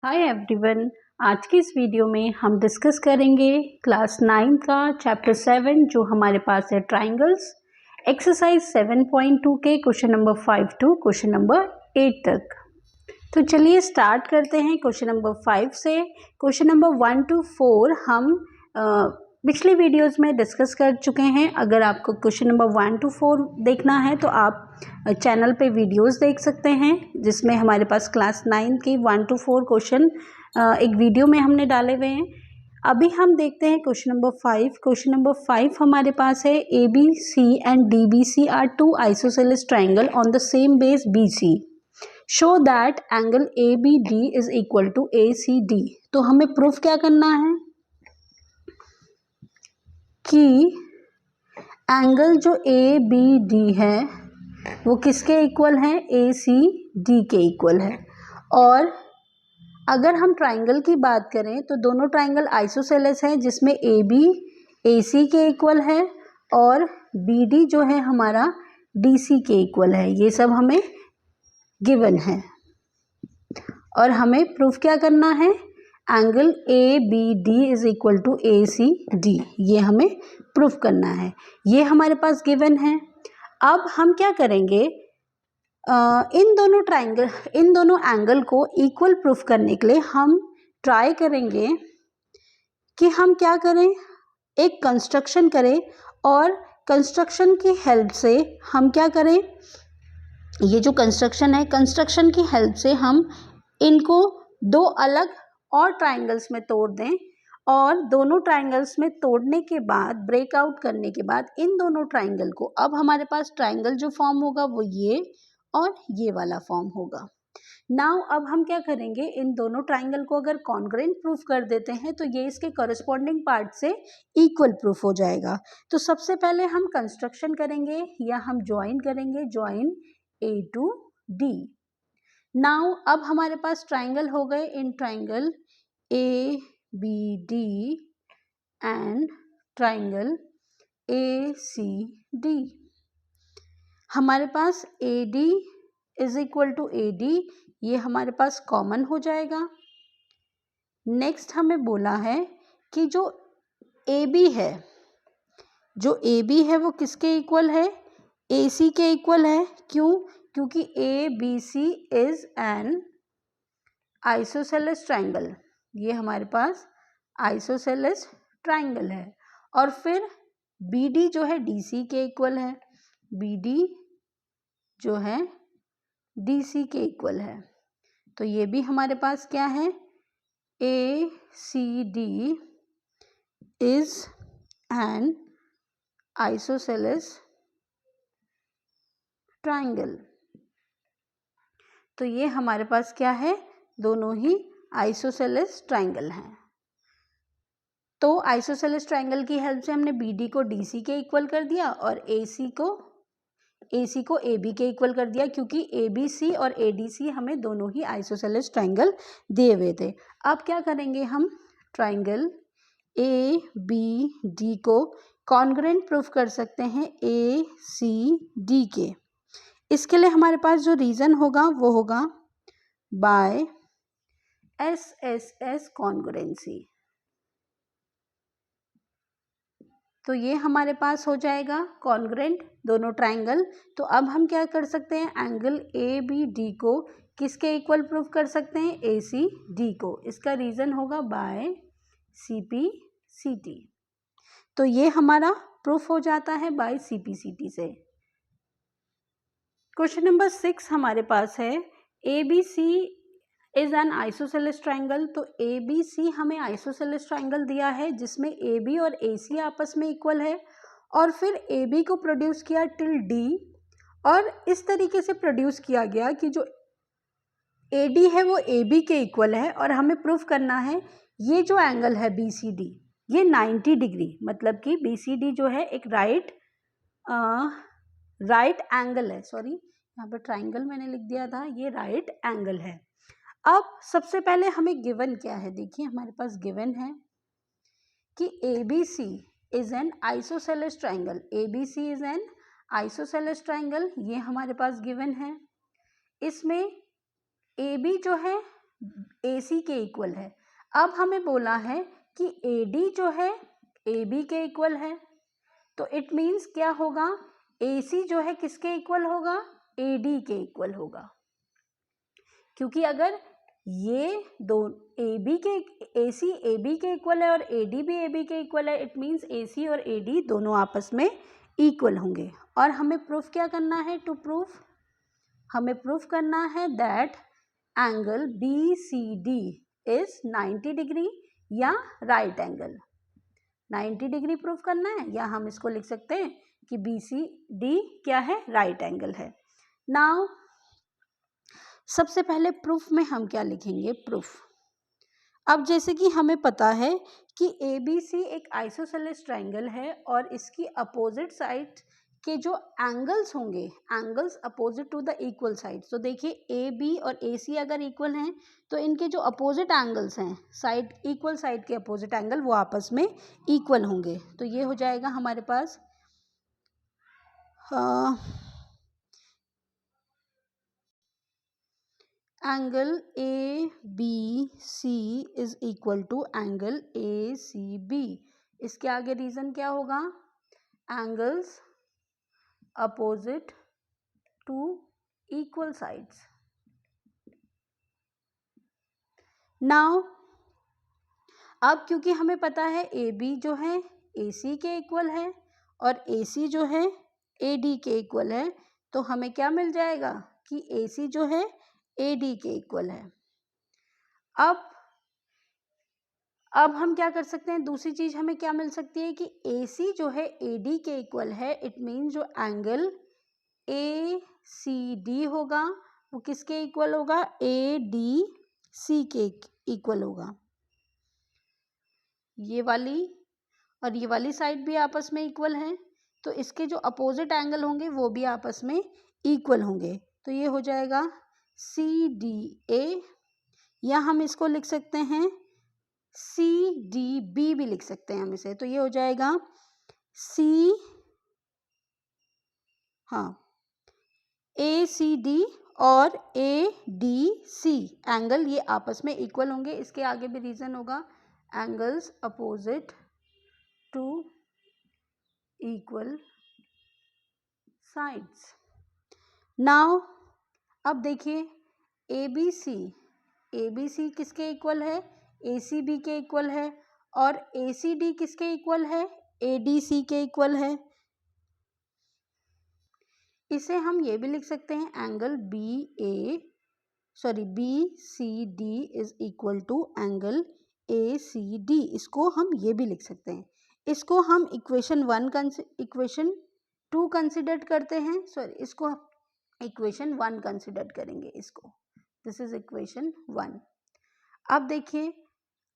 Hi everyone. आज की इस वीडियो में हम डिस्कस करेंगे क्लास 9 का चैप्टर 7 जो हमारे पास है ट्राइंगल्स, एक्सरसाइज 7.2 के question number 5 to question number 8 तक। तो चलिए स्टार्ट करते हैं क्वेश्चन नंबर 5 से। क्वेश्चन नंबर 1 to 4 हम पिछले वीडियोस में डिस्कस कर चुके हैं। अगर आपको क्वेश्चन नंबर 1 to 4 देखना है तो आप चैनल पे वीडियोस देख सकते हैं, जिसमें हमारे पास क्लास 9 की 1 to 4 क्वेश्चन एक वीडियो में हमने डाले हुए हैं। अभी हम देखते हैं क्वेश्चन नंबर 5। क्वेश्चन नंबर 5 हमारे पास है A B C and D B C are two isosceles triangle on the same base B C. Show that angle A B D is equal to A C D. तो हमें proof क्या करना है कि angle जो ए B D है वो किसके इक्वल है, ए सी डी के इक्वल है। और अगर हम ट्राइंगल की बात करें तो दोनों ट्राइंगल आइसोसेलेस हैं, जिसमें ए बी ए सी के इक्वल है और बी डी जो है हमारा डी सी के इक्वल है। ये सब हमें गिवन है और हमें प्रूफ क्या करना है, angle A B D is equal to A C D, ये हमें प्रूफ करना है। ये हमारे पास गिवन है। अब हम क्या करेंगे, इन दोनों एंगल को इक्वल प्रूफ करने के लिए हम ट्राई करेंगे कि हम क्या करें, एक कंस्ट्रक्शन करें और कंस्ट्रक्शन की हेल्प से हम क्या करें, ये जो कंस्ट्रक्शन है, कंस्ट्रक्शन की हेल्प से हम इनको दो अलग और ट्राइंगल्स में तोड़ दें और दोनों ट्राइंगल्स में तोड़ने के बाद, ब्रेकआउट करने के बाद इन दोनों ट्राइंगल को, अब हमारे पास ट्राइंगल जो फॉर्म होगा वो ये और ये वाला फॉर्म होगा। नाउ अब हम क्या करेंगे, इन दोनों ट्राइंगल को अगर कॉन्ग्रुएंट प्रूफ कर देते हैं तो ये इसके कॉरेस्पॉन्डिंग पार्ट से इक्वल प्रूफ हो जाएगा। तो सबसे पहले हम कंस्ट्रक्शन करेंगे या हम ज्वाइन करेंगे, join A to D. Now अब हमारे पास ट्राइंगल हो गए, in triangle A B D and triangle A C D. हमारे पास A D is equal to A D, ये हमारे पास कॉमन हो जाएगा। नेक्स्ट हमें बोला है कि जो ए बी है, जो ए बी है वो किसके इक्वल है, ए सी के इक्वल है। क्यों? क्योंकि A B C is an isosceles triangle, ये हमारे पास आइसोसेलेस ट्राइंगल है। और फिर बी डी जो है डी सी के इक्वल है, बी डी जो है डी सी के इक्वल है। तो ये भी हमारे पास क्या है, A C D is an isosceles triangle. तो ये हमारे पास क्या है, दोनों ही आइसोसेलेस ट्राइंगल हैं। तो आइसोसेलेस ट्राइंगल की हेल्प से हमने बी डी को डी सी के इक्वल कर दिया और ए सी को ए बी के इक्वल कर दिया, क्योंकि ए बी सी और ए डी सी हमें दोनों ही आइसोसेलेस ट्राइंगल दिए हुए थे। अब क्या करेंगे, हम ट्राइंगल ए बी डी को कॉन्ग्रुएंट प्रूफ कर सकते हैं ए सी डी के। इसके लिए हमारे पास जो रीजन होगा वो होगा by S S S congruency. तो ये हमारे पास हो जाएगा कॉन्ग्रुएंट दोनों ट्राइंगल। तो अब हम क्या कर सकते हैं, एंगल ए बी डी को किसके इक्वल प्रूफ कर सकते हैं, ए सी डी को। इसका रीजन होगा by C P C T. तो ये हमारा प्रूफ हो जाता है by C P C T से। क्वेश्चन नंबर 6 हमारे पास है, A B C is an isosceles triangle. तो ए बी सी हमें आइसोसेलेस ट्राइंगल दिया है जिसमें ए बी और ए सी आपस में इक्वल है, और फिर ए बी को प्रोड्यूस किया टिल डी, और इस तरीके से प्रोड्यूस किया गया कि जो ए डी है वो ए बी के इक्वल है। और हमें प्रूफ करना है ये जो एंगल है बी सी डी, ये 90 डिग्री, मतलब कि बी सी डी जो है एक राइट एंगल है। सॉरी, यहाँ पर ट्राइंगल मैंने लिख दिया था, ये राइट एंगल है। अब सबसे पहले हमें गिवन क्या है, देखिए हमारे पास गिवन है कि A B C is an isosceles triangle. A B C is an isosceles triangle, ये हमारे पास गिवन है। इसमें ए बी जो है AC के इक्वल है। अब हमें बोला है कि AD जो है AB के इक्वल है, तो इट मीन्स क्या होगा, AC जो है किसके इक्वल होगा, AD के इक्वल होगा। क्योंकि अगर ये दो AB के AC AB के इक्वल है और AD भी AB के इक्वल है, इट मीन्स AC और AD दोनों आपस में इक्वल होंगे। और हमें प्रूफ क्या करना है, टू प्रूफ हमें प्रूफ करना है that angle BCD is 90 degree या राइट एंगल। 90 डिग्री प्रूफ करना है, या हम इसको लिख सकते हैं कि BCD क्या है, राइट एंगल है। नाउ सबसे पहले प्रूफ में हम क्या लिखेंगे, प्रूफ। अब जैसे कि हमें पता है कि ABC एक आइसोसेलेस ट्रायंगल है और इसकी अपोजिट साइड के जो एंगल्स होंगे, angles opposite to the equal side. तो देखिए AB और AC अगर इक्वल हैं तो इनके जो अपोजिट एंगल्स हैं, साइड इक्वल साइड के अपोजिट एंगल, वो आपस में इक्वल होंगे। तो ये हो जाएगा हमारे पास angle ABC is equal to angle ACB। इसके आगे रीजन क्या होगा, angles opposite to equal sides. Now अब क्योंकि हमें पता है AB जो है AC के इक्वल है और AC जो है AD के इक्वल है, तो हमें क्या मिल जाएगा कि AC जो है AD के इक्वल है। अब हम क्या कर सकते हैं, दूसरी चीज हमें क्या मिल सकती है कि AC जो है AD के इक्वल है, इट मीन जो एंगल ACD होगा वो किसके इक्वल होगा, ADC के इक्वल होगा। ये वाली और ये वाली साइड भी आपस में इक्वल हैं, तो इसके जो अपोजिट एंगल होंगे वो भी आपस में इक्वल होंगे। तो ये हो जाएगा CDA, या हम इसको लिख सकते हैं CDB भी लिख सकते हैं हम इसे। तो ये हो जाएगा ACD और ADC एंगल ये आपस में इक्वल होंगे। इसके आगे भी रीजन होगा, angles opposite to equal sides. Now अब देखिए ABC किसके इक्वल है, ACB के इक्वल है, और ACD किसके इक्वल है, ADC के इक्वल है। इसे हम ये भी लिख सकते हैं, angle BCD is equal to angle ACD। इसको हम ये भी लिख सकते हैं। इसको हम इक्वेशन 2 कंसिडर करते हैं, इसको इक्वेशन 1 कंसिडर करेंगे इसको। This is equation 1। अब देखिए,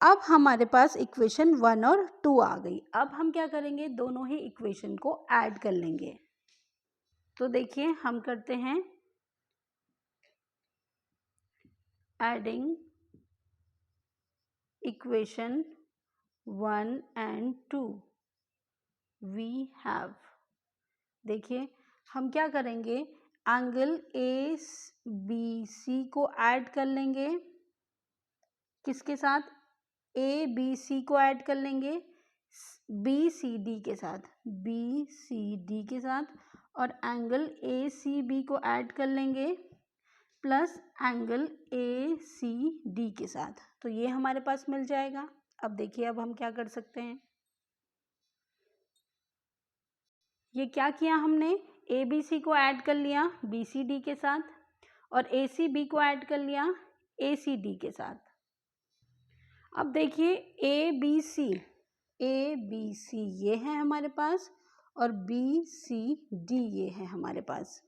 अब हमारे पास इक्वेशन 1 और 2 आ गई। अब हम क्या करेंगे, दोनों ही इक्वेशन को ऐड कर लेंगे। तो देखिए हम करते हैं adding equation 1 and 2 we have. देखिए हम क्या करेंगे, एंगल ABC को ऐड कर लेंगे, किसके साथ, ABC को ऐड कर लेंगे BCD के साथ, और एंगल ACB को ऐड कर लेंगे प्लस एंगल ACD के साथ। तो ये हमारे पास मिल जाएगा। अब देखिए अब हम क्या कर सकते हैं, ये क्या किया हमने, ABC को ऐड कर लिया BCD के साथ और ACB को ऐड कर लिया ACD के साथ। अब देखिए ABC ये है हमारे पास और BCD ये है हमारे पास।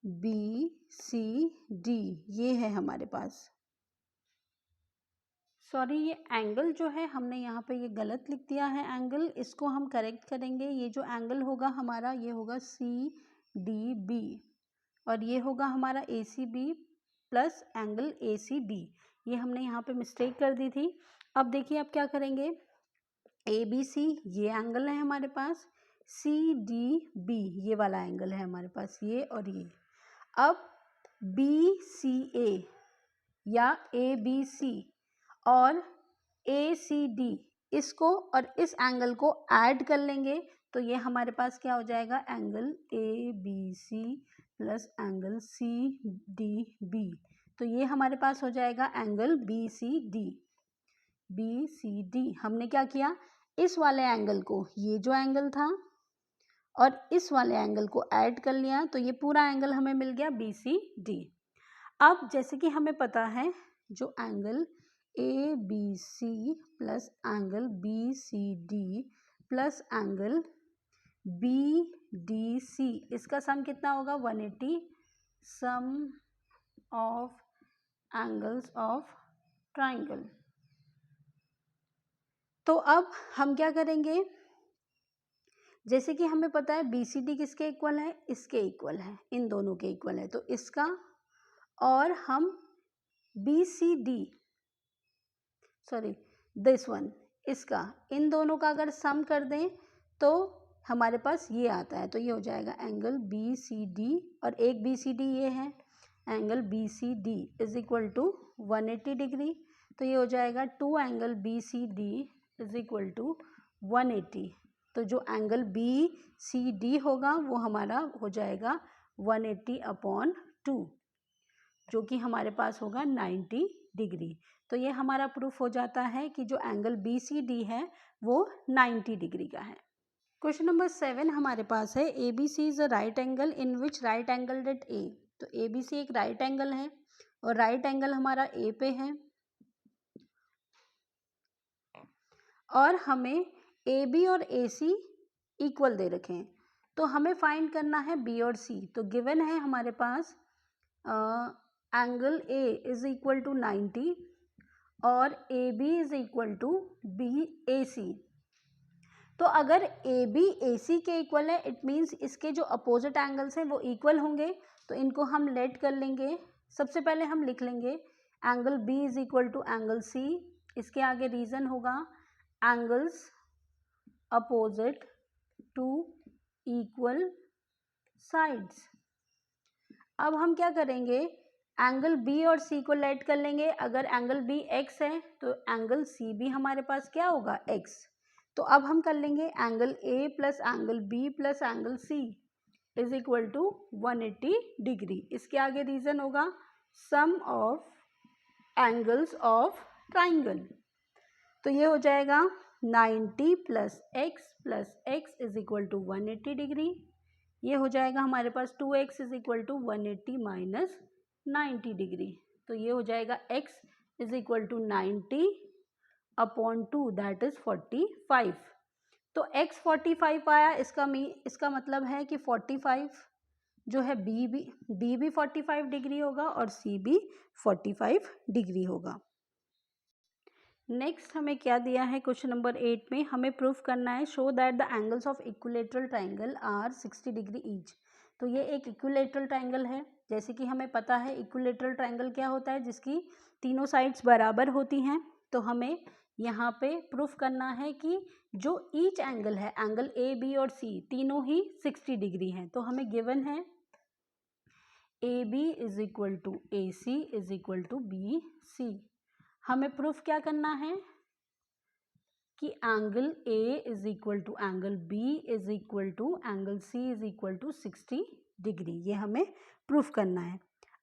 BCD ये है हमारे पास। सॉरी, ये एंगल जो है हमने यहाँ पे ये गलत लिख दिया है एंगल, इसको हम करेक्ट करेंगे। ये जो एंगल होगा हमारा, ये होगा CDB और ये होगा हमारा ACB प्लस एंगल ACD। ये हमने यहाँ पे मिस्टेक कर दी थी। अब देखिए अब क्या करेंगे, ABC ये एंगल है हमारे पास, CDB ये वाला एंगल है हमारे पास, ये और ये। अब BCA या ABC और ACD, इसको और इस एंगल को ऐड कर लेंगे तो ये हमारे पास क्या हो जाएगा, angle ABC plus angle CDB। तो ये हमारे पास हो जाएगा एंगल BCD। हमने क्या किया, इस वाले एंगल को, ये जो एंगल था और इस वाले एंगल को ऐड कर लिया तो ये पूरा एंगल हमें मिल गया BCD। अब जैसे कि हमें पता है जो angle ABC plus angle BCD plus angle BDC, इसका सम कितना होगा, 180, सम ऑफ एंगल्स ऑफ ट्राइंगल। तो अब हम क्या करेंगे, जैसे कि हमें पता है BCD किसके इक्वल है, इसके इक्वल है, इन दोनों के इक्वल है, तो इसका और हम दिस वन, इसका, इन दोनों का अगर सम कर दें तो हमारे पास ये आता है। तो ये हो जाएगा एंगल BCD और एक BCD ये है, angle BCD is equal to 180 degree. तो ये हो जाएगा 2 angle BCD is equal to 180। तो जो एंगल BCD होगा वो हमारा हो जाएगा 180/2, जो कि हमारे पास होगा 90 डिग्री। तो ये हमारा प्रूफ हो जाता है कि जो एंगल BCD है वो 90 डिग्री का है। क्वेश्चन नंबर 7 हमारे पास है, ABC is a right angle in which right angle at A। तो ABC एक राइट एंगल है और राइट एंगल हमारा A पे है और हमें AB और AC इक्वल दे रखे हैं। तो हमें फाइंड करना है B और C। तो गिवन है हमारे पास angle A is equal to 90 और AB is equal to BAC। तो अगर AB AC के इक्वल है, इट मीन्स इसके जो अपोजिट एंगल्स हैं वो इक्वल होंगे। तो इनको हम लेट कर लेंगे। सबसे पहले हम लिख लेंगे angle B is equal to angle C। इसके आगे रीजन होगा angles opposite to equal sides. अब हम क्या करेंगे, एंगल B और C को लेट कर लेंगे। अगर एंगल B x है तो एंगल C भी हमारे पास क्या होगा, x। तो अब हम कर लेंगे angle A plus angle B plus angle C is equal to 180 degree. इसके आगे रीजन होगा sum of angles of triangle. तो ये हो जाएगा 90 plus x is equal to 180 degree. ये हो जाएगा हमारे पास 2x is equal to 180 minus 90 degree. तो ये हो जाएगा x is equal to 90/2, that is 45। तो x 45 आया, इसका मतलब है कि 45 जो है B भी 45 डिग्री होगा और C भी 45 डिग्री होगा। नेक्स्ट हमें क्या दिया है, क्वेश्चन नंबर 8 में हमें प्रूफ करना है, show that the angles of equilateral triangle are 60 degree each. तो ये एक इक्विलेटरल ट्राइंगल है। जैसे कि हमें पता है इक्विलेटरल ट्राइंगल क्या होता है, जिसकी तीनों साइड्स बराबर होती हैं। तो हमें यहाँ पे प्रूफ करना है कि जो ईच एंगल है, एंगल A, B और C तीनों ही 60 डिग्री हैं। तो हमें गिवन है AB is equal to AC is equal to BC। हमें प्रूफ क्या करना है कि angle A is equal to angle B is equal to angle C is equal to 60 degree. ये हमें प्रूफ करना है।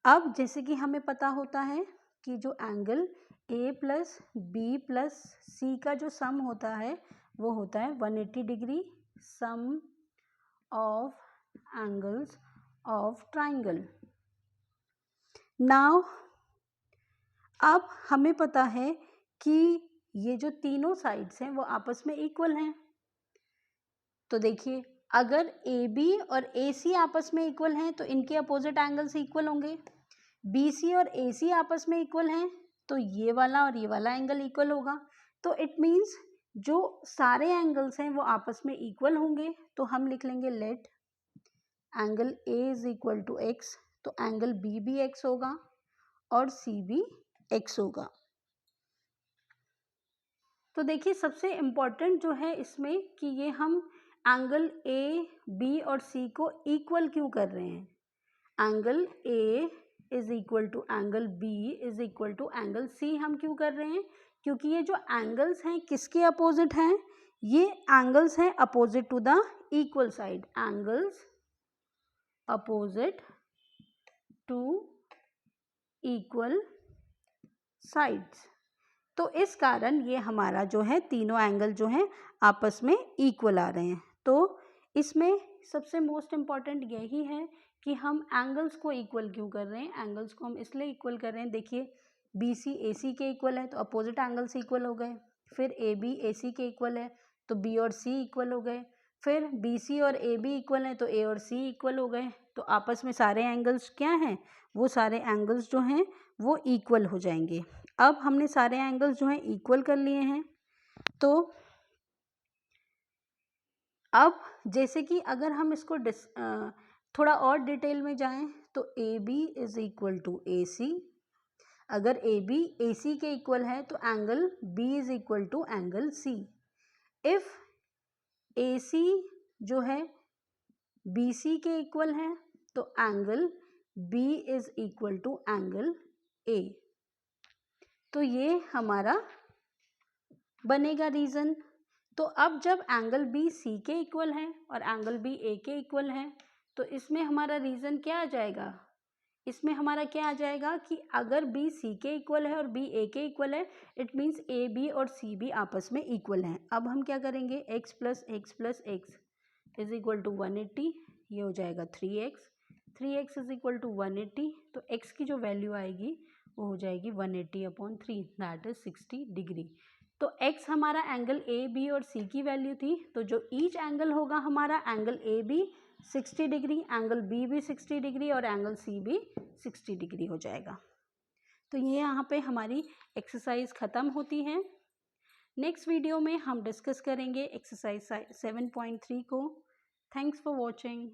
अब जैसे कि हमें पता होता है कि जो angle A plus B plus C का जो सम होता है वो होता है 180 degree, sum of angles of triangle. Now अब हमें पता है कि ये जो तीनों साइड्स हैं वो आपस में इक्वल हैं। तो देखिए, अगर AB और AC आपस में इक्वल हैं तो इनके अपोजिट एंगल्स इक्वल होंगे। BC और AC आपस में इक्वल हैं तो ये वाला और ये वाला एंगल इक्वल होगा। तो इट मीन्स जो सारे एंगल्स हैं वो आपस में इक्वल होंगे। तो हम लिख लेंगे let angle A is equal to x। तो एंगल B भी x होगा और C भी x होगा। तो देखिए, सबसे इम्पॉर्टेंट जो है इसमें कि ये हम एंगल A, B और C को इक्वल क्यों कर रहे हैं। Angle A is equal to angle B is equal to angle C हम क्यों कर रहे हैं? क्योंकि ये जो एंगल्स हैं किसके अपोजिट हैं? ये एंगल्स हैं opposite to the equal side, angles opposite to equal sides. तो इस कारण ये हमारा जो है तीनों एंगल जो हैं आपस में इक्वल आ रहे हैं। तो इसमें सबसे मोस्ट इम्पॉर्टेंट यही है कि हम एंगल्स को इक्वल क्यों कर रहे हैं। एंगल्स को हम इसलिए इक्वल कर रहे हैं, देखिए बी सी ए सी के इक्वल है तो अपोजिट एंगल्स इक्वल हो गए, फिर ए बी ए सी के इक्वल है तो बी और सी इक्वल हो गए, फिर बी सी और ए बी इक्वल हैं तो ए और सी इक्वल हो गए। तो आपस में सारे एंगल्स क्या हैं? वो सारे एंगल्स जो हैं वो इक्वल हो जाएंगे। अब हमने सारे एंगल्स जो हैं इक्वल कर लिए हैं। तो अब जैसे कि अगर हम इसको थोड़ा और डिटेल में जाएं तो A B is equal to A C. अगर ए बी ए सी के इक्वल है तो angle B is equal to angle C. If A C जो है बी सी के इक्वल है तो angle B is equal to angle A. तो ये हमारा बनेगा रीज़न। तो अब जब एंगल बी सी के इक्वल है और एंगल बी ए के इक्वल है तो इसमें हमारा रीज़न क्या आ जाएगा? इसमें हमारा क्या आ जाएगा कि अगर बी सी के इक्वल है और बी ए के इक्वल है, इट मीन्स ए बी और सी बी आपस में इक्वल हैं। अब हम क्या करेंगे, x plus x is equal to 180, ये हो जाएगा 3x इज इक्वल टू 180। तो x की जो वैल्यू आएगी वो हो जाएगी 180/3, दैट इज 60 डिग्री। तो x हमारा एंगल ए बी और सी की वैल्यू थी, तो जो ईच एंगल होगा हमारा angle A B 60 degree, angle B भी 60 डिग्री और एंगल सी भी 60 डिग्री हो जाएगा। तो ये यहाँ पे हमारी एक्सरसाइज ख़त्म होती है। नेक्स्ट वीडियो में हम डिस्कस करेंगे एक्सरसाइज 7.3 को। Thanks for watching.